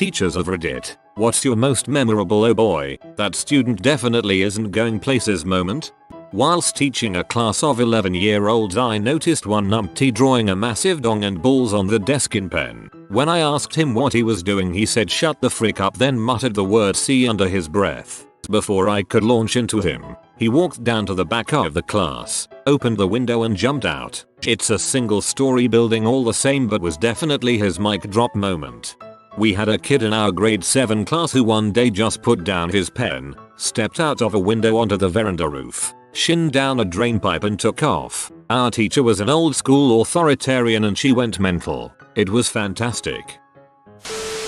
Teachers of Reddit, what's your most memorable "oh boy, that student definitely isn't going places" moment? Whilst teaching a class of 11-year-olds, I noticed one numpty drawing a massive dong and balls on the desk in pen. When I asked him what he was doing, he said "shut the frick up," then muttered the word "see" under his breath. Before I could launch into him, he walked down to the back of the class, opened the window and jumped out. It's a single-story building all the same, but was definitely his mic drop moment. We had a kid in our grade 7 class who one day just put down his pen, stepped out of a window onto the veranda roof, shinned down a drain pipe and took off. Our teacher was an old school authoritarian and she went mental. It was fantastic.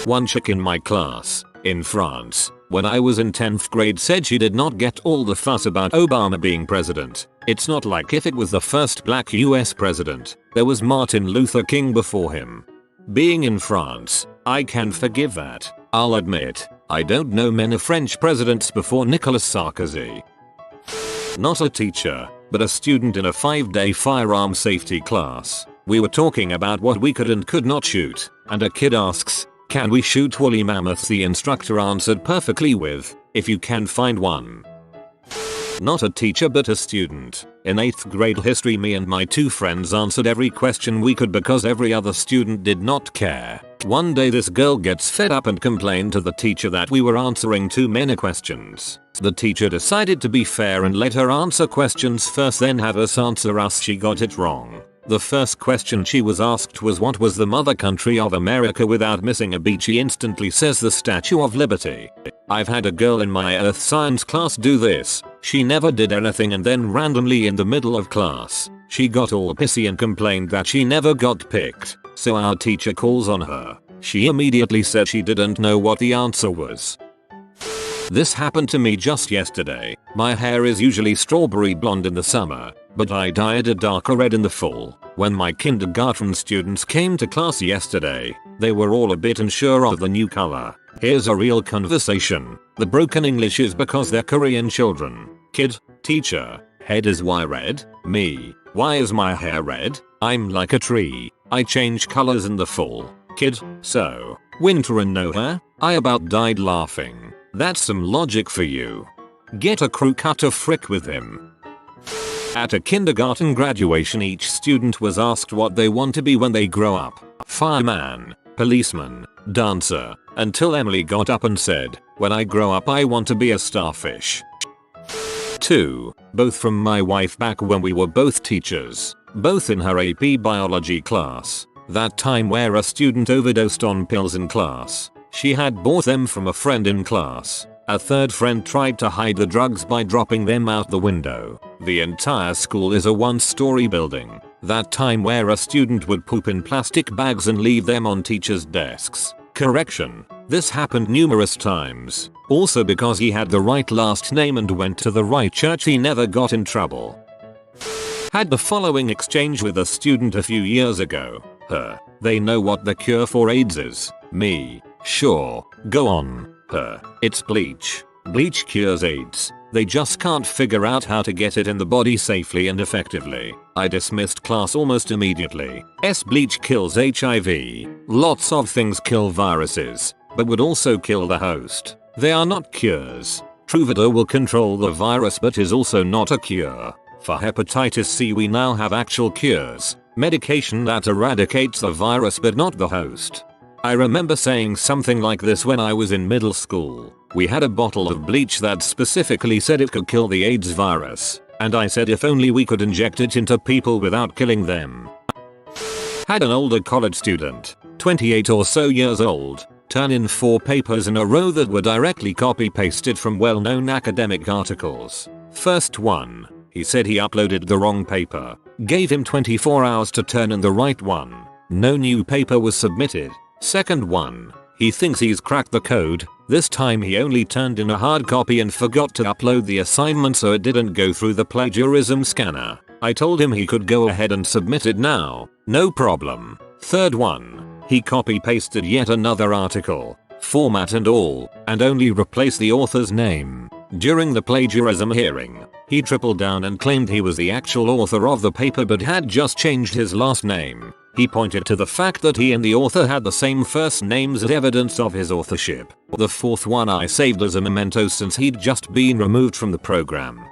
One chick in my class, in France, when I was in 10th grade, said she did not get all the fuss about Obama being president. It's not like if it was the first black US president, there was Martin Luther King before him. Being in France, I can forgive that. I'll admit, I don't know many French presidents before Nicolas Sarkozy. Not a teacher, but a student in a 5-day firearm safety class. We were talking about what we could and could not shoot, and a kid asks, "Can we shoot woolly mammoths?" The instructor answered perfectly with, "if you can find one." Not a teacher but a student. In 8th grade history, me and my 2 friends answered every question we could because every other student did not care. One day this girl gets fed up and complained to the teacher that we were answering too many questions. The teacher decided to be fair and let her answer questions first, then have us answer us. She got it wrong. The first question she was asked was, what was the mother country of America? Without missing a beat, she instantly says the Statue of Liberty. I've had a girl in my earth science class do this. She never did anything and then randomly in the middle of class, she got all pissy and complained that she never got picked. So our teacher calls on her. She immediately said she didn't know what the answer was. This happened to me just yesterday. My hair is usually strawberry blonde in the summer, but I dyed it darker red in the fall. When my kindergarten students came to class yesterday, they were all a bit unsure of the new color. Here's a real conversation. The broken English is because they're Korean children. Kid, teacher, head is why red? Me, why is my hair red? I'm like a tree. I change colors in the fall. Kid, so, winter and no hair? I about died laughing. That's some logic for you. Get a crew cut to frick with him. At a kindergarten graduation, each student was asked what they want to be when they grow up. Fireman, policeman, dancer, until Emily got up and said, "When I grow up I want to be a starfish." 2. Both from my wife back when we were both teachers, both in her AP biology class. That time where a student overdosed on pills in class. She had bought them from a friend in class. A third friend tried to hide the drugs by dropping them out the window. The entire school is a 1-story building. That time where a student would poop in plastic bags and leave them on teachers' desks. Correction, this happened numerous times. Also because he had the right last name and went to the right church, he never got in trouble. Had the following exchange with a student a few years ago. Her, they know what the cure for AIDS is. Me, sure, go on. Her, it's bleach. Bleach cures AIDS. They just can't figure out how to get it in the body safely and effectively. I dismissed class almost immediately. Bleach kills HIV. Lots of things kill viruses, but would also kill the host. They are not cures. Truvada will control the virus but is also not a cure. For hepatitis C we now have actual cures. Medication that eradicates the virus but not the host. I remember saying something like this when I was in middle school. We had a bottle of bleach that specifically said it could kill the AIDS virus, and I said if only we could inject it into people without killing them. Had an older college student, 28 or so years old, turn in 4 papers in a row that were directly copy-pasted from well-known academic articles. First one, he said he uploaded the wrong paper. Gave him 24 hours to turn in the right one. No new paper was submitted. Second one, he thinks he's cracked the code. This time he only turned in a hard copy and forgot to upload the assignment so it didn't go through the plagiarism scanner. I told him he could go ahead and submit it now. No problem. Third one, he copy-pasted yet another article, format and all, and only replaced the author's name. During the plagiarism hearing, he tripled down and claimed he was the actual author of the paper but had just changed his last name. He pointed to the fact that he and the author had the same first names as evidence of his authorship. The fourth one I saved as a memento since he'd just been removed from the program.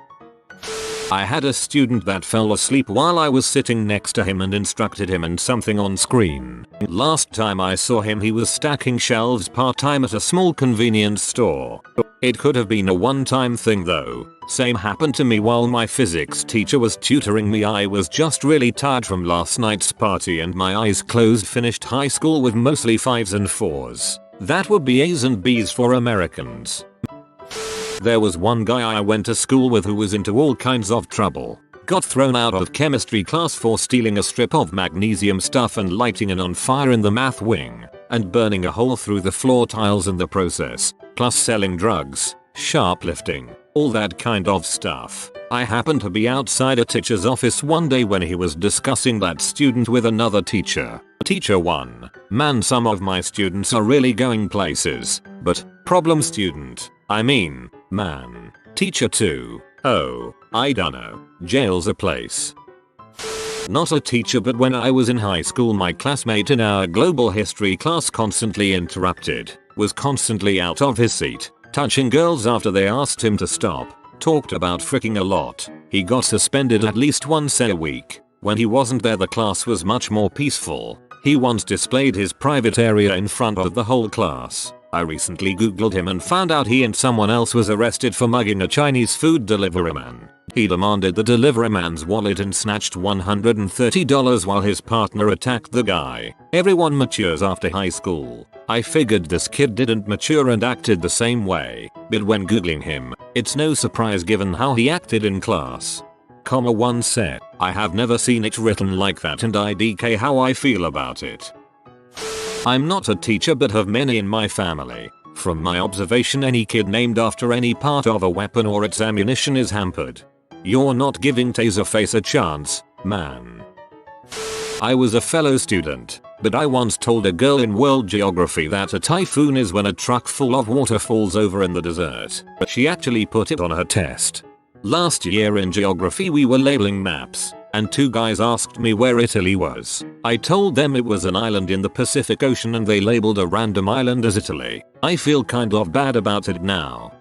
I had a student that fell asleep while I was sitting next to him and instructed him in something on screen. Last time I saw him he was stacking shelves part-time at a small convenience store. It could have been a one-time thing though. Same happened to me while my physics teacher was tutoring me. I was just really tired from last night's party and my eyes closed. Finished high school with mostly 5s and 4s. That would be A's and B's for Americans. There was one guy I went to school with who was into all kinds of trouble. Got thrown out of chemistry class for stealing a strip of magnesium stuff and lighting it on fire in the math wing, and burning a hole through the floor tiles in the process, plus selling drugs, shoplifting, all that kind of stuff. I happened to be outside a teacher's office one day when he was discussing that student with another teacher. Teacher 1. Man, some of my students are really going places, but problem student. I mean, man. Teacher 2. Oh, I dunno. Jail's a place. Not a teacher, but when I was in high school my classmate in our global history class constantly interrupted, was constantly out of his seat, touching girls after they asked him to stop, talked about fricking a lot. He got suspended at least once a week. When he wasn't there the class was much more peaceful. He once displayed his private area in front of the whole class. I recently googled him and found out he and someone else was arrested for mugging a Chinese food delivery man. He demanded the delivery man's wallet and snatched $130 while his partner attacked the guy. Everyone matures after high school. I figured this kid didn't mature and acted the same way, but when googling him, it's no surprise given how he acted in class. One said, I have never seen it written like that and IDK how I feel about it. I'm not a teacher but have many in my family. From my observation any kid named after any part of a weapon or its ammunition is hampered. You're not giving Taserface a chance, man. I was a fellow student, but I once told a girl in world geography that a typhoon is when a truck full of water falls over in the desert. She actually put it on her test. Last year in geography we were labeling maps, and two guys asked me where Italy was. I told them it was an island in the Pacific Ocean and they labeled a random island as Italy. I feel kind of bad about it now.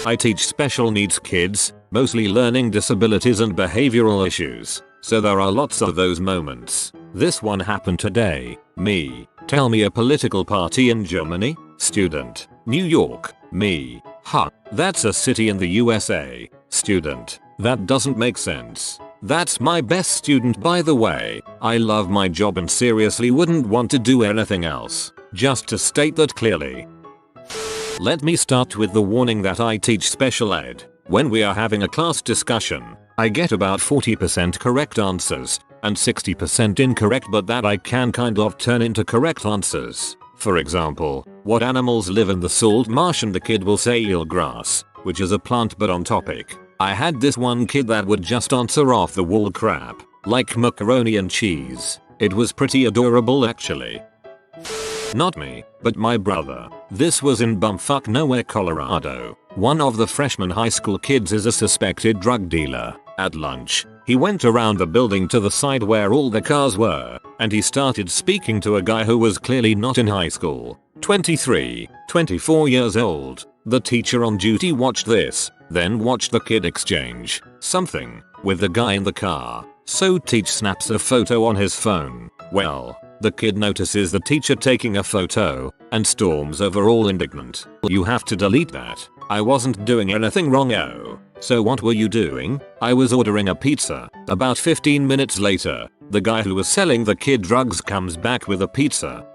I teach special needs kids, mostly learning disabilities and behavioral issues, so there are lots of those moments. This one happened today. Me. Tell me a political party in Germany? Student. New York. Me. Huh. That's a city in the USA. Student. That doesn't make sense. That's my best student by the way. I love my job and seriously wouldn't want to do anything else. Just to state that clearly. Let me start with the warning that I teach special ed. When we are having a class discussion, I get about 40% correct answers and 60% incorrect, but that I can kind of turn into correct answers. For example, what animals live in the salt marsh, and the kid will say eelgrass, which is a plant but on topic. I had this one kid that would just answer off the wall crap, like macaroni and cheese. It was pretty adorable actually. Not me, but my brother. This was in bumfuck nowhere, Colorado. One of the freshman high school kids is a suspected drug dealer. At lunch, he went around the building to the side where all the cars were, and he started speaking to a guy who was clearly not in high school. 23, 24 years old. The teacher on duty watched this, then watched the kid exchange something with the guy in the car. So teach snaps a photo on his phone. Well, the kid notices the teacher taking a photo and storms over all indignant. You have to delete that. I wasn't doing anything wrong. Oh. So what were you doing? I was ordering a pizza. About 15 minutes later, the guy who was selling the kid drugs comes back with a pizza.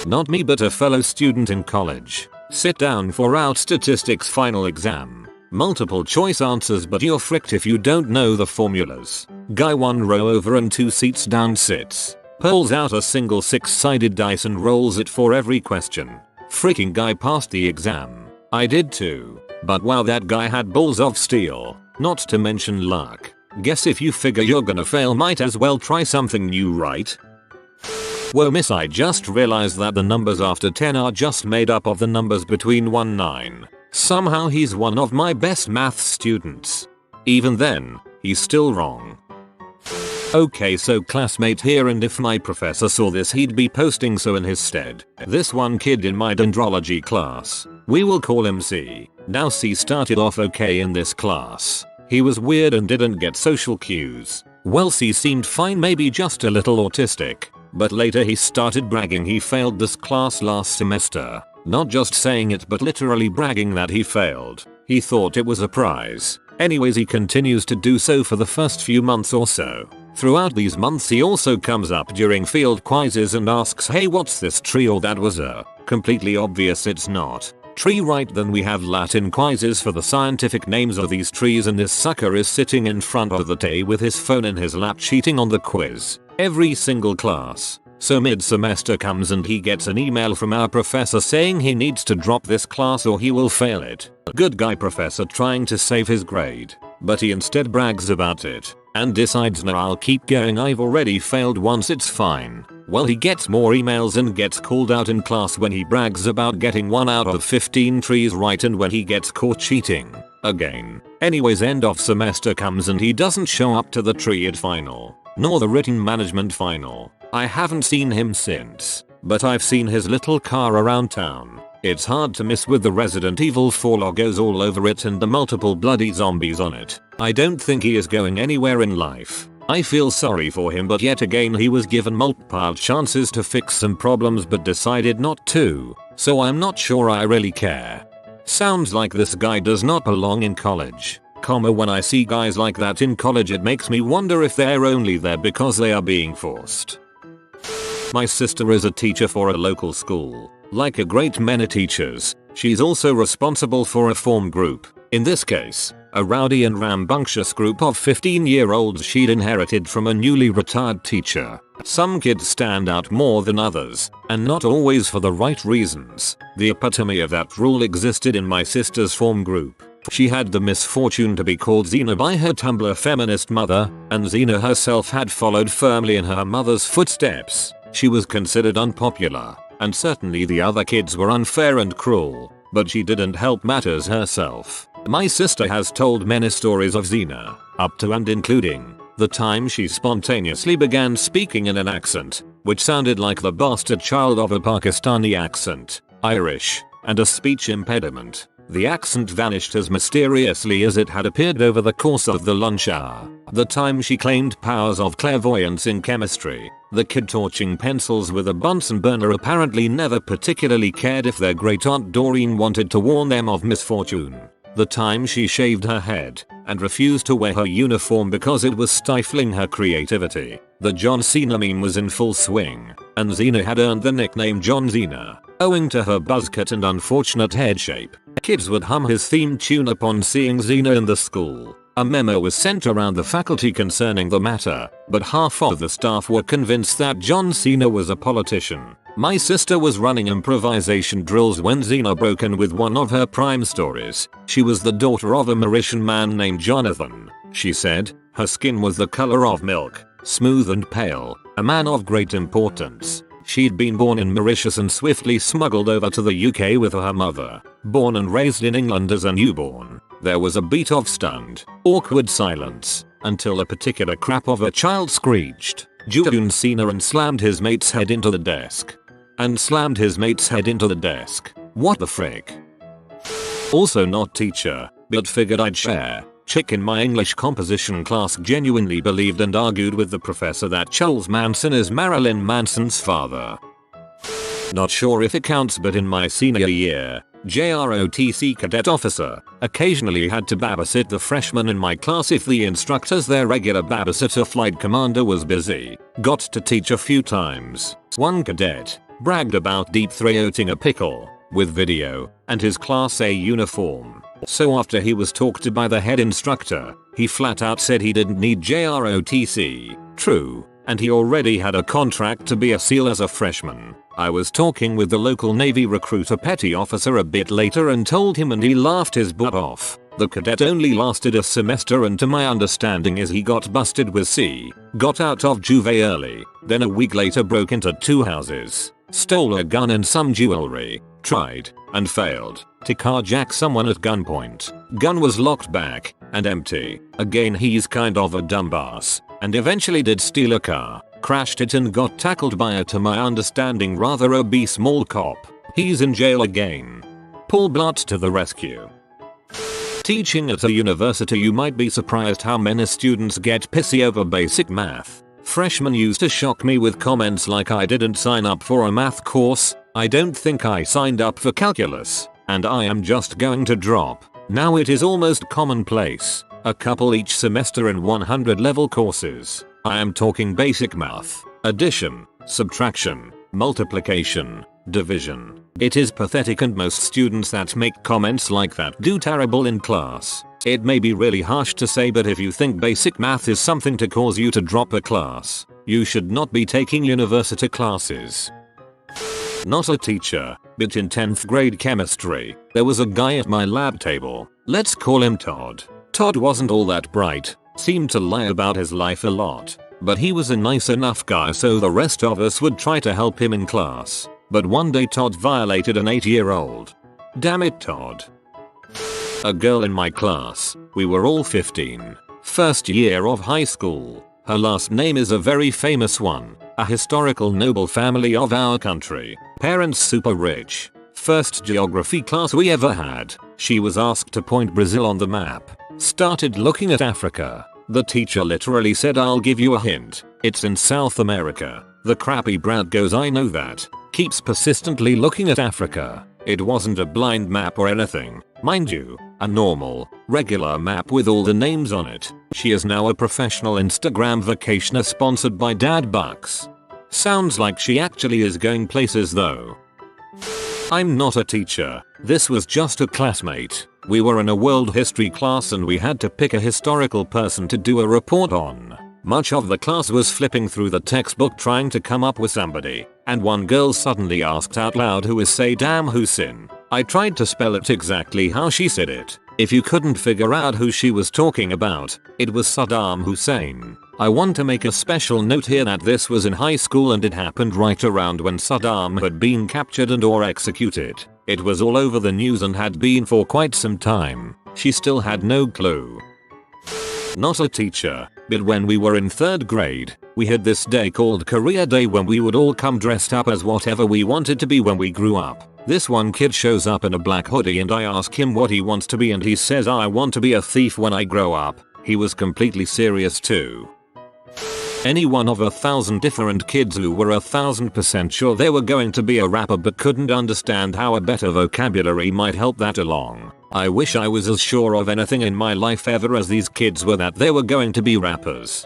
Not me but a fellow student in college. Sit down for out statistics final exam. Multiple choice answers but you're fricked if you don't know the formulas. Guy 1 row over and 2 seats down sits. Pulls out a single 6-sided dice and rolls it for every question. Freaking guy passed the exam. I did too. But wow, that guy had balls of steel. Not to mention luck. Guess if you figure you're gonna fail might as well try something new, right? Whoa miss, I just realized that the numbers after 10 are just made up of the numbers between 1 and 9. Somehow he's one of my best math students. Even then, he's still wrong. Okay, so classmate here, and if my professor saw this he'd be posting so in his stead. This one kid in my dendrology class, we will call him C. Now C started off okay in this class. He was weird and didn't get social cues. Well, C seemed fine, maybe just a little autistic. But later he started bragging he failed this class last semester. Not just saying it but literally bragging that he failed. He thought it was a prize. Anyways, he continues to do so for the first few months or so. Throughout these months he also comes up during field quizzes and asks, hey, what's this tree or that was a completely obvious it's not tree, right? Then we have Latin quizzes for the scientific names of these trees and this sucker is sitting in front of the tray with his phone in his lap cheating on the quiz. Every single class. So mid-semester comes and he gets an email from our professor saying he needs to drop this class or he will fail it. Good guy professor trying to save his grade. But he instead brags about it and decides, no, I'll keep going, I've already failed once, it's fine. Well, he gets more emails and gets called out in class when he brags about getting 1 out of 15 trees right and when he gets caught cheating again. Anyways, end of semester comes and he doesn't show up to the tree at final, nor the written management final. I haven't seen him since, but I've seen his little car around town. It's hard to miss with the Resident Evil 4 logos all over it and the multiple bloody zombies on it. I don't think he is going anywhere in life. I feel sorry for him, but yet again he was given multiple chances to fix some problems but decided not to, so I'm not sure I really care. Sounds like this guy does not belong in college. When I see guys like that in college it makes me wonder if they're only there because they are being forced. My sister is a teacher for a local school. Like a great many teachers, she's also responsible for a form group. In this case, a rowdy and rambunctious group of 15-year-olds she'd inherited from a newly retired teacher. Some kids stand out more than others, and not always for the right reasons. The epitome of that rule existed in my sister's form group. She had the misfortune to be called Xena by her Tumblr feminist mother, and Xena herself had followed firmly in her mother's footsteps. She was considered unpopular, and certainly the other kids were unfair and cruel, but she didn't help matters herself. My sister has told many stories of Xena, up to and including the time she spontaneously began speaking in an accent, which sounded like the bastard child of a Pakistani accent, Irish, and a speech impediment. The accent vanished as mysteriously as it had appeared over the course of the lunch hour. The time she claimed powers of clairvoyance in chemistry. The kid torching pencils with a Bunsen burner apparently never particularly cared if their great aunt Doreen wanted to warn them of misfortune. The time she shaved her head and refused to wear her uniform because it was stifling her creativity. The John Cena meme was in full swing, and Xena had earned the nickname John Cena, owing to her buzz cut and unfortunate head shape. Kids would hum his theme tune upon seeing Xena in the school. A memo was sent around the faculty concerning the matter, but half of the staff were convinced that John Cena was a politician. My sister was running improvisation drills when Xena broke in with one of her prime stories. She was the daughter of a Mauritian man named Jonathan. She said her skin was the color of milk, smooth and pale, a man of great importance. She'd been born in Mauritius and swiftly smuggled over to the UK with her mother. Born and raised in England as a newborn. There was a beat of stunned, awkward silence, until a particular crap of a child screeched, John Cena, and slammed his mate's head into the desk. What the frick? Also not teacher, but figured I'd share. Chick in my English composition class genuinely believed and argued with the professor that Charles Manson is Marilyn Manson's father. Not sure if it counts, but in my senior year, JROTC cadet officer occasionally had to babysit the freshmen in my class if the instructor's their regular babysitter flight commander was busy. Got to teach a few times. One cadet bragged about deep throating a pickle with video and his class A uniform. So after he was talked to by the head instructor, he flat out said he didn't need JROTC. True, and he already had a contract to be a SEAL as a freshman. I was talking with the local Navy recruiter petty officer a bit later and told him, and he laughed his butt off. The cadet only lasted a semester, and to my understanding is he got busted with C, got out of Juve early, then a week later broke into 2 houses, stole a gun and some jewelry, tried, and failed, to carjack someone at gunpoint. Gun was locked back and empty. Again, he's kind of a dumbass. and eventually did steal a car, crashed it and got tackled by a, to my understanding, rather obese mall cop. He's in jail again. Paul Blart to the rescue. Teaching at a university, you might be surprised how many students get pissy over basic math. Freshmen used to shock me with comments like I didn't sign up for a math course, I don't think I signed up for calculus, and I am just going to drop. Now it is almost commonplace. A couple each semester in 100 level courses. I am talking basic math, addition, subtraction, multiplication, division. It is pathetic, and most students that make comments like that do terrible in class. It may be really harsh to say, but if you think basic math is something to cause you to drop a class, you should not be taking university classes. Not a teacher, but in 10th grade chemistry, there was a guy at my lab table. Let's call him Todd. Todd wasn't all that bright, seemed to lie about his life a lot, but he was a nice enough guy, so the rest of us would try to help him in class. But one day Todd violated an 8-year-old. Damn it, Todd. A girl in my class, we were all 15. First year of high school. Her last name is a very famous one, a historical noble family of our country. Parents super rich. First geography class we ever had. She was asked to point Brazil on the map. Started looking at Africa. The teacher literally said, I'll give you a hint. It's in South America. The crappy brat goes, I know that. Keeps persistently looking at Africa. It wasn't a blind map or anything. Mind you, a normal, regular map with all the names on it. She is now a professional Instagram vacationer sponsored by Dad Bucks. Sounds like she actually is going places though. I'm not a teacher. This was just a classmate. We were in a world history class and we had to pick a historical person to do a report on. Much of the class was flipping through the textbook trying to come up with somebody, and one girl suddenly asked out loud, who is Saddam Hussein? I tried to spell it exactly how she said it. If you couldn't figure out who she was talking about, it was Saddam Hussein. I want to make a special note here that this was in high school and it happened right around when Saddam had been captured and or executed. It was all over the news and had been for quite some time. She still had no clue. Not a teacher, but when we were in 3rd grade, we had this day called Career Day when we would all come dressed up as whatever we wanted to be when we grew up. This one kid shows up in a black hoodie and I ask him what he wants to be and he says, I want to be a thief when I grow up. He was completely serious too. Any one of 1,000 different kids who were 1,000% sure they were going to be a rapper but couldn't understand how a better vocabulary might help that along. I wish I was as sure of anything in my life ever as these kids were that they were going to be rappers.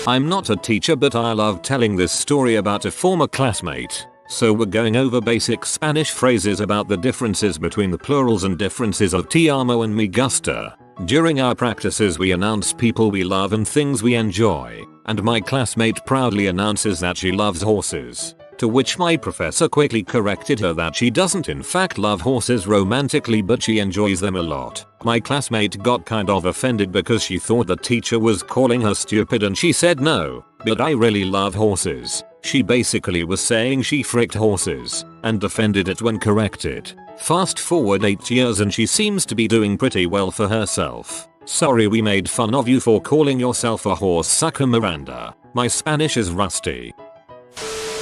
I'm not a teacher, but I love telling this story about a former classmate. So we're going over basic Spanish phrases about the differences between the plurals and differences of te amo and me gusta. During our practices we announce people we love and things we enjoy, and my classmate proudly announces that she loves horses. To which my professor quickly corrected her that she doesn't in fact love horses romantically, but she enjoys them a lot. My classmate got kind of offended because she thought the teacher was calling her stupid and she said no, but I really love horses. She basically was saying she fricked horses, and defended it when corrected. Fast forward 8 years and she seems to be doing pretty well for herself. Sorry we made fun of you for calling yourself a horse sucker, Miranda. My Spanish is rusty.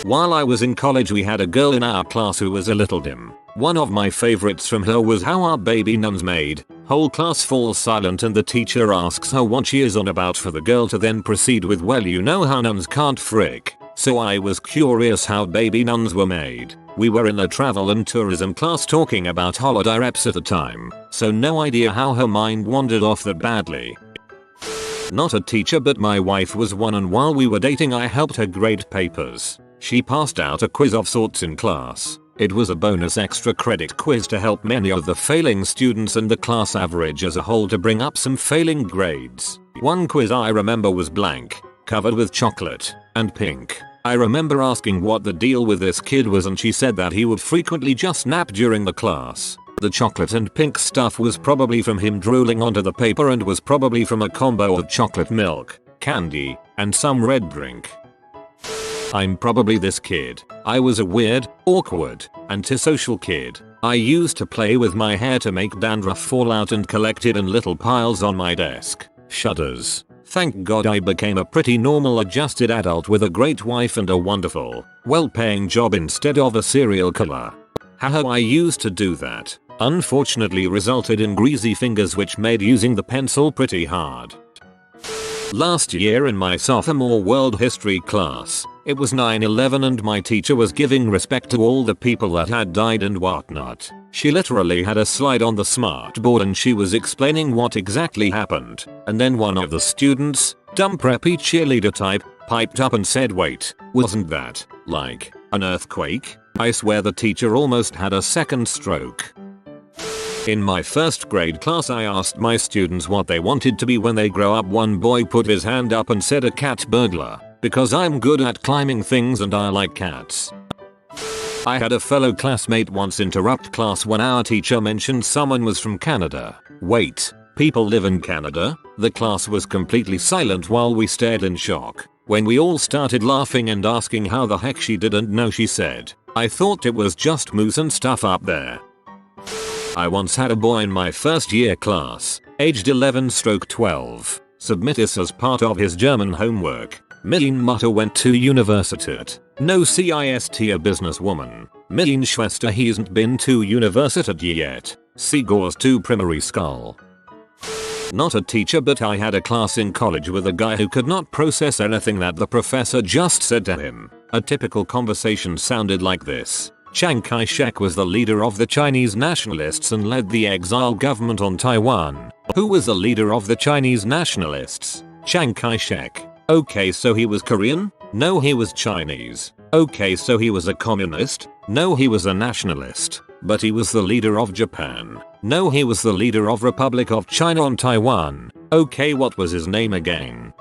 While I was in college we had a girl in our class who was a little dim. One of my favorites from her was how our baby nun's made. Whole class falls silent and the teacher asks her what she is on about for the girl to then proceed with, well, you know how nuns can't frick. So I was curious how baby nuns were made. We were in a travel and tourism class talking about holiday reps at the time, so no idea how her mind wandered off that badly. Not a teacher, but my wife was one, and while we were dating I helped her grade papers. She passed out a quiz of sorts in class. It was a bonus extra credit quiz to help many of the failing students and the class average as a whole to bring up some failing grades. One quiz I remember was blank, covered with chocolate, and pink. I remember asking what the deal with this kid was and she said that he would frequently just nap during the class. The chocolate and pink stuff was probably from him drooling onto the paper and was probably from a combo of chocolate milk, candy, and some red drink. I'm probably this kid. I was a weird, awkward, antisocial kid. I used to play with my hair to make dandruff fall out and collect it in little piles on my desk. Shudders. Thank God I became a pretty normal adjusted adult with a great wife and a wonderful, well-paying job instead of a serial killer. How I used to do that unfortunately resulted in greasy fingers which made using the pencil pretty hard. Last year in my sophomore world history class, it was 9/11 and my teacher was giving respect to all the people that had died and whatnot. She literally had a slide on the smartboard and she was explaining what exactly happened, and then one of the students, dumb preppy cheerleader type, piped up and said, "Wait, wasn't that, like, an earthquake?" I swear the teacher almost had a second stroke. In my first grade class I asked my students what they wanted to be when they grow up. One boy put his hand up and said a cat burglar, because I'm good at climbing things and I like cats. I had a fellow classmate once interrupt class when our teacher mentioned someone was from Canada. Wait, people live in Canada? The class was completely silent while we stared in shock. When we all started laughing and asking how the heck she didn't know, she said, "I thought it was just moose and stuff up there." I once had a boy in my first year class, aged 11/12, submit this as part of his German homework. Mein Mutter went to Universität. No CIST, a businesswoman. Mein Schwester hasn't been to Universität yet. Sie goes to primary school. Not a teacher, but I had a class in college with a guy who could not process anything that the professor just said to him. A typical conversation sounded like this. Chiang Kai-shek was the leader of the Chinese nationalists and led the exile government on Taiwan. Who was the leader of the Chinese nationalists? Chiang Kai-shek. Okay, so he was Korean? No, he was Chinese. Okay, so he was a communist? No, he was a nationalist. But he was the leader of Japan. No, he was the leader of Republic of China on Taiwan. Okay, what was his name again?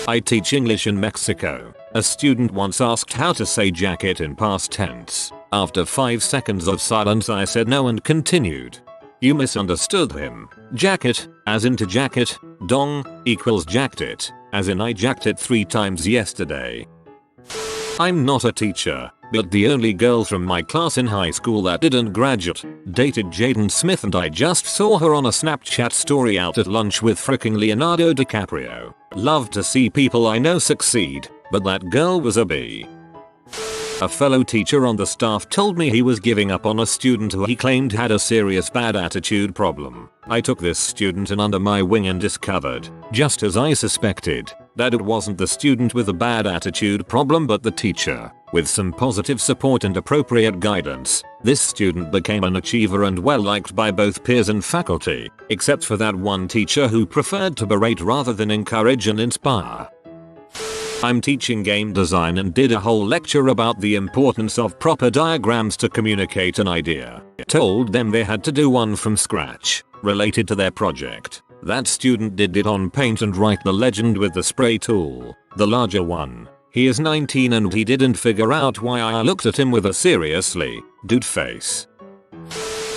I teach English in Mexico. A student once asked how to say jacket in past tense. After 5 seconds of silence I said no and continued. "You misunderstood him. Jacket, as into jacket, dong, equals jacked it, as in I jacked it 3 times yesterday." I'm not a teacher, but the only girl from my class in high school that didn't graduate dated Jaden Smith, and I just saw her on a Snapchat story out at lunch with fricking Leonardo DiCaprio. Love to see people I know succeed, but that girl was a B. A fellow teacher on the staff told me he was giving up on a student who he claimed had a serious bad attitude problem. I took this student in under my wing and discovered, just as I suspected, that it wasn't the student with a bad attitude problem but the teacher. With some positive support and appropriate guidance, this student became an achiever and well liked by both peers and faculty, except for that one teacher who preferred to berate rather than encourage and inspire. I'm teaching game design and did a whole lecture about the importance of proper diagrams to communicate an idea. Told them they had to do one from scratch, related to their project. That student did it on Paint and write the legend with the spray tool, the larger one. He is 19 and he didn't figure out why I looked at him with a seriously, dude face.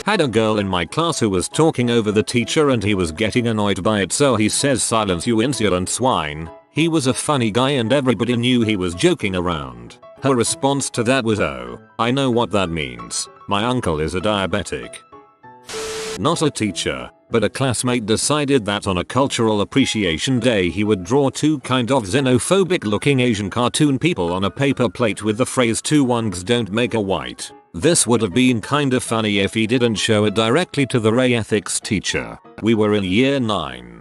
Had a girl in my class who was talking over the teacher and he was getting annoyed by it, so he says, "Silence, you insolent swine." He was a funny guy and everybody knew he was joking around. Her response to that was, "Oh, I know what that means. My uncle is a diabetic." Not a teacher, but a classmate decided that on a cultural appreciation day he would draw 2 kind of xenophobic looking Asian cartoon people on a paper plate with the phrase "two wongs don't make a white." This would have been kinda funny if he didn't show it directly to the Ray ethics teacher. We were in year 9.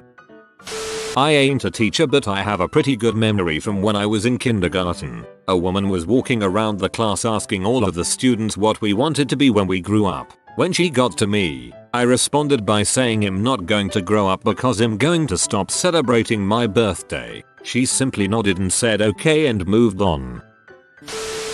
I ain't a teacher, but I have a pretty good memory from when I was in kindergarten. A woman was walking around the class asking all of the students what we wanted to be when we grew up. When she got to me, I responded by saying I'm not going to grow up because I'm going to stop celebrating my birthday. She simply nodded and said okay and moved on.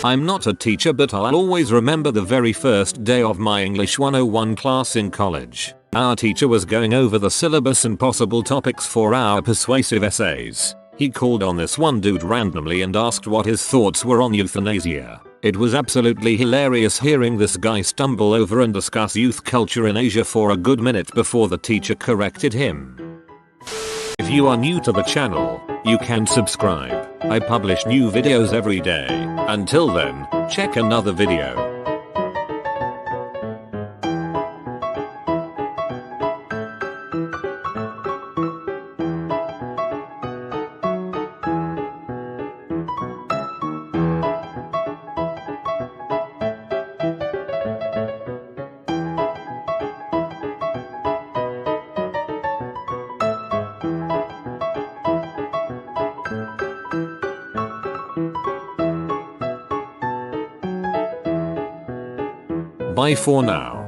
I'm not a teacher, but I'll always remember the very first day of my English 101 class in college. Our teacher was going over the syllabus and possible topics for our persuasive essays. He called on this one dude randomly and asked what his thoughts were on euthanasia. It was absolutely hilarious hearing this guy stumble over and discuss youth culture in Asia for a good minute before the teacher corrected him. If you are new to the channel, you can subscribe. I publish new videos every day. Until then, check another video. Bye for now.